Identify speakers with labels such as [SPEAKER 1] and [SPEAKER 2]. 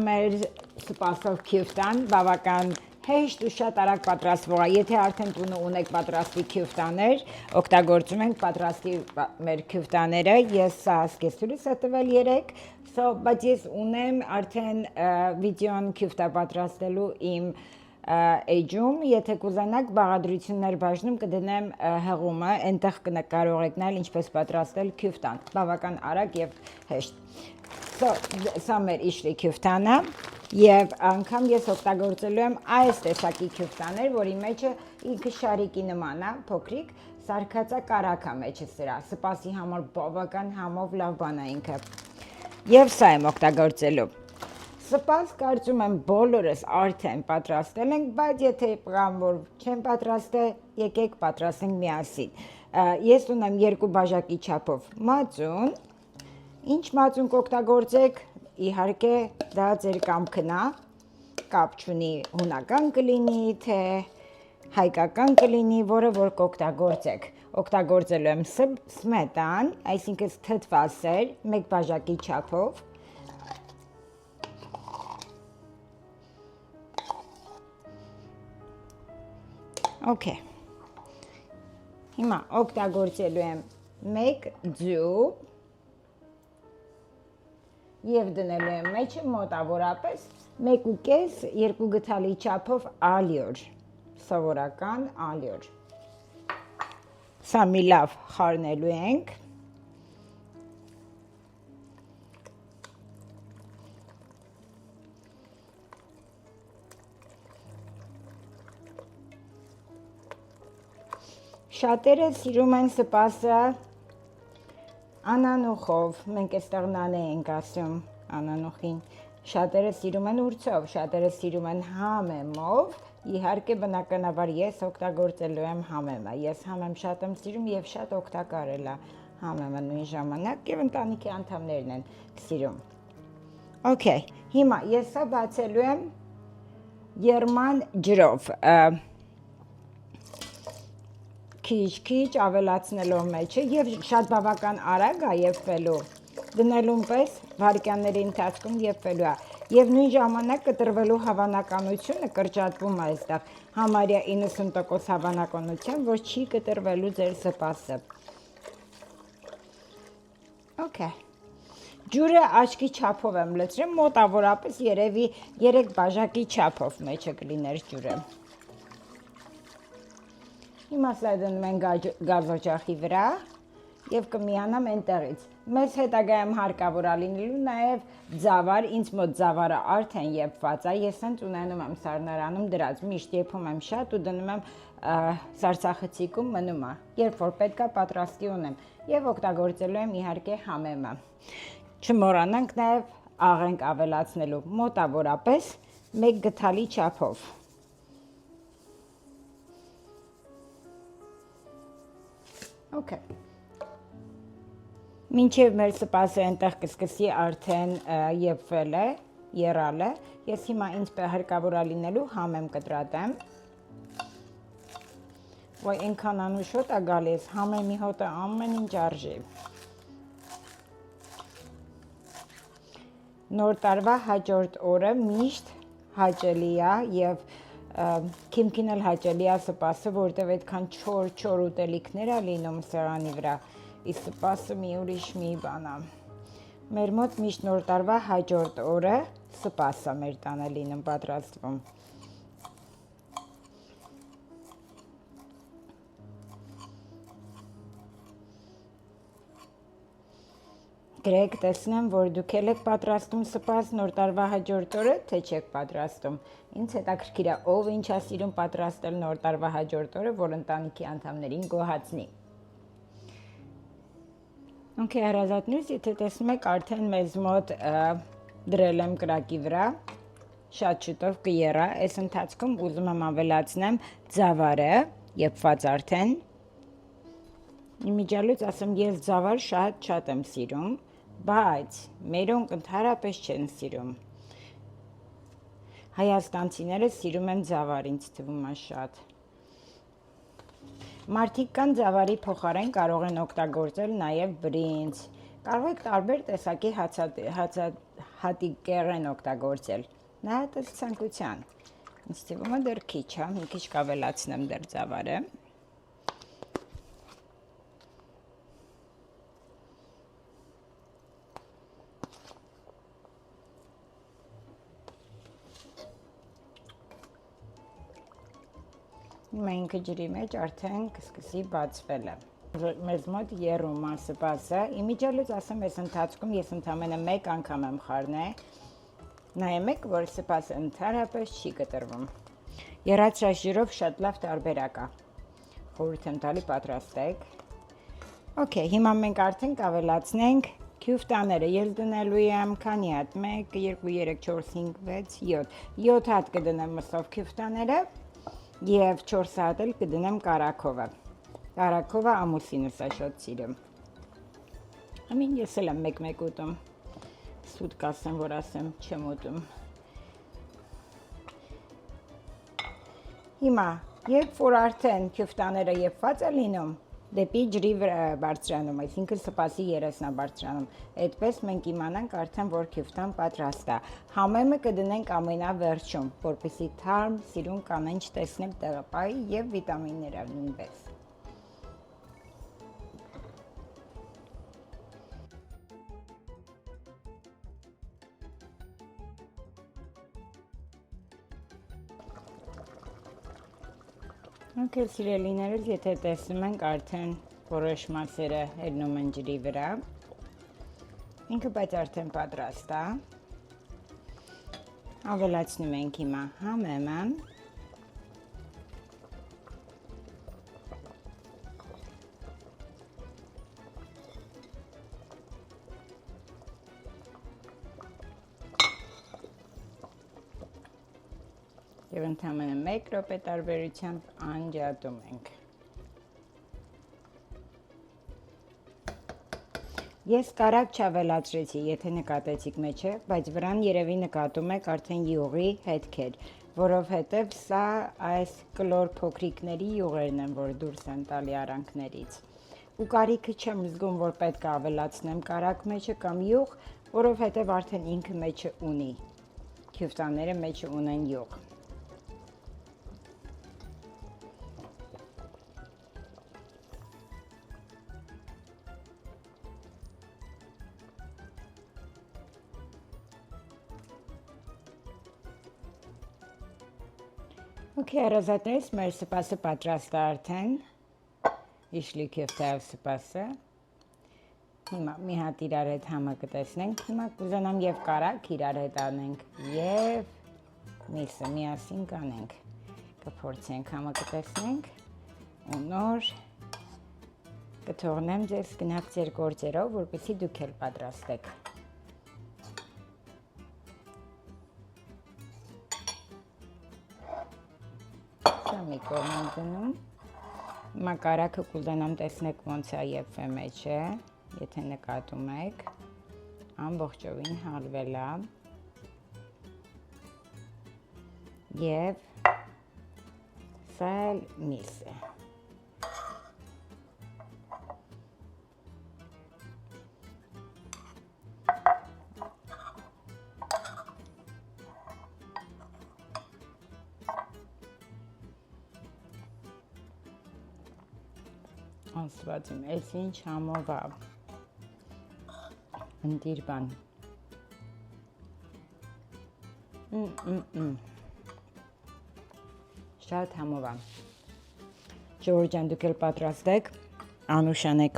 [SPEAKER 1] Մեր սպասող քյուֆտան բավական հեշտ ու շատ արագ պատրաստվող է։ Եթե արդեն տունը ունեք պատրաստի քյուֆտաներ, օգտագործում ենք պատրաստի մեր քյուֆտաները։ Ես սա սկեսուրս է տվել 3, բայց ես ունեմ արդեն վիդեոն քյուֆտա պատրաստելու իմ էջում, եթե կուզենաք բաղադրություններ բաժնում կդնեմ հղումը, այնտեղ կարող եք նայել ինչպես պատրաստել քյուֆտան, բավական արագ եւ հեշտ։ Սա մեր իշրի քյուֆտանը եւ անգամ ես օգտագործելու եմ այս տեսակի քյուֆտաներ, որի մեջը ինքը շարիկի նման է, փոքրիկ, սարքած է կարագա մեջը սրա, սպասի համար բավական համով լավ բան է ինքը։ Եվ սա եմ օգտագործելու։ Սպաս կարծում եմ բոլորս արդեն պատրաստել ենք, բայց եթե կան որ չեն պատրաստել, եկեք պատրաստենք միասին։ Ես ունեմ 2 բաժակի չափով մածուն։ Ինչ մածուն կօգտագործեք, իհարկե դա ձեր կամքն է, կապ չունի հունական կլինի, թե հայկական կլինի, որը որ կօգտագործեք։ Օգտագործելու եմ սմետան, այսինքն թթվասեր, 1 բաժակի չափով։ Okay. Հիմա օգտագործելու եմ 1 ձու եւ դնելու եմ մեջը մոտավորապես 1.5-2 գթալի չափով ալյուր, սովորական ալյուր։ Սա մի լավ խառնելու ենք։ Շատերը սիրում են սպասը անանուխով, մենք այստեղ նանե ենք ասում անանուխին, շատերը սիրում են ուրցով, շատերը սիրում են համեմով, իհարկե բնականաբար ես օգտագործելու եմ համեմը, ես համեմ շատ եմ սիրում և շատ օգտակար էլ է համեմը նույն ժամանակ և ընտանիքի անդամներն են սիրում։ Okay, հիմա ես սա բացելու եմ եռման ջրով, քիչ ավելացնելով մեջը եւ շատ բավական արագ է եփվելու, դնելուն պես վայրկյանների ընթացքում եփվելու է եւ նույն ժամանակ կտրվելու հավանականությունը կրճատվում է այստեղ համարյա 90% հավանականությամբ, որ չի կտրվելու ձեր սպասը։ Okay։ Ջուրը աչքի չափով եմ լցրել, մոտավորապես երևի 3 բաժակի չափով մեջը կլիներ ջուրը։ Հիմա սա դնում են գազօջախի վրա և կմիանամ այնտեղից։ Մեզ հետագայում հարկավոր է լինելու նաև ձավար, ինձ մոտ ձավարը արդեն եփված է, ես հենց ունենում եմ սառնարանում դրած, միշտ եփում եմ շատ ու դնում եմ սառցախցիկում մնում է, երբ որ պետք է պատրաստի ունեմ և օգտագործելու եմ իհարկե համեմը։ Չմոռանանք նաև աղենք ավելացնելու մոտավորապես 1 գթալի չափով։ Okay։ Մինչև մեր սպասը այնտեղ կսկսի արդեն եփվել է, եռալ է, ես հիմա ինձ հարկավոր է լինելու համեմ կտրատեմ։ Ոյ այնքան անուշ հոտ է գալիս, համեմի հոտը ամեն ինչ արժի։ Նոր տարվա հաջորդ օրը միշտ հաճելի է և քիմքին էլ հաճելի է սպասը, որտև այդքան չոր ուտելիքներ է լինում սեղանի վրա, իսկ սպասը մի ուրիշ մի բան է։ Մեր մոտ միշտ նոր տարվա հաջորդ օրը սպաս է մեր տանը լինում պատրաստվում։ Գրեք, տեսնեմ, որ դուք եք պատրաստում սպաս նոր տարվա հաջորդ օրը, թե չեք պատրաստում։ Ինձ հետաքրքիր է, ով ինչ է սիրում պատրաստել նոր տարվա հաջորդ օրը, որ ընտանիքի անդամներին գոհացնի։ Okay, հարազատներս, եթե տեսնում եք, արդեն մեզ մոտ դրել եմ կրակի վրա, շատ շուտով կեռա, այս ընթացքում ուզում եմ ավելացնեմ ձավարը, եփված արդեն։ Իմիջիալից ասեմ, ես ձավար շատ եմ սիրում, բայց մերոնք ընդհանրապես չեն սիրում։ Հայաստանցիները սիրում են ձավար, ինձ թվում է շատ։ Մարդիկ կան ձավարի փոխարեն կարող են օգտագործել նաև բրինձ, Կարող եք տարբեր տեսակի հատիկ կեղեն օգտագործել։ Նա դա ցանկության։ Ինձ թվում է դեռ քիչ է, մի քիչ կավելացնեմ դեռ ծավալը։ Մենք ջրի մեջ արդեն կսկսի բացվել է։ Մեզ մոտ երում է սպասը։ Իմիջիալից ասեմ, այս ընթացքում ես ընդամենը մեկ անգամ եմ խառնել։ Նայեք, որ սպասը ընդհանրապես չի կտրվում։ Եռացրաշ շատ լավ տարբերակ է։ Խորհուրդ եմ տալի պատրաստեք։ Okay, հիմա մենք արդեն կավելացնենք քյուֆտաները։ Ես դնելու եմ քանի հատ 1 2 3 4 5 6 7 7 հատ կդնեմ մսով քյուֆտաները եւ 4 հատ էլ կդնեմ կարակովը։ Կարակովը ամուսինս է շատ սիրում։ Ամեն ես էլ եմ մեկ-մեկ ուտում։ Սուտ կասեմ, որ ասեմ, չեմ ուտում։ Հիմա, երբ որ արդեն քյուֆտաները եփված է լինում, դեպի ջրի վրա բարձրանում, այսինքն սպասի երեսն է բարձրանում։ Այդպես մենք իմանանք արդեն, որ քյուֆտան պատրաստ է։ Համեմը կդնենք ամենավերջում, որպեսզի թարմ, սիրուն կանեն չտեսնենք տեղապայի եւ վիտամինները նույնպես։ Okay, սիրելիներս, եթե տեսնում ենք արդեն որոշ մասերը հելնում են ջրի վրա, ինքը բայց արդեն պատրաստ է, ավելացնում ենք հիմա համեմը, եւ ընդամենը 1 րոպե տարբերությամբ անջատում ենք։ Ես կարակ չավելացրեցի, եթե նկատեցիք մեջը, բայց վրան երևի նկատում եք արդեն յուղի հետքեր, որովհետև սա այս կլոր փոքրիկների յուղերն են, որ դուրս են տալի արանքներից։ Ու կարիքը չեմ զգում, որ պետք է ավելացնեմ կարակ մեջը կամ յուղ, որովհետև արդեն ինքը մեջը ունի։ Քյուֆտաները մեջը ունեն յուղ։ Okay, առազատներս մեր սպասը պատրաստ է արդեն, իշլի քեֆտայով սպասը, հիմա մի հատ իրար հետ համը կտեսնենք, հիմա կուզենամ և կարակ իրար հետ անենք և միսը միասին կանենք, կփորձենք համը կտեսնենք ու նոր կթողնեմ ձեզ գնաք ձեր գործերով, որպեսզի դուք էլ պատրաստեք։ Մի կողմ եմ դնում, հիմա կարակը կուզենամ տեսնեք ոնց է եփվե մեջը, եթե նկատում եք, ամբողջովին հալվել է և սա էլ միս է։ Աստված իմ, այս ինչ համով է, ընտիր բան, շատ համով է, Ժողովուրդ ջան, դուք էլ պատրաստեք, անուշանեք։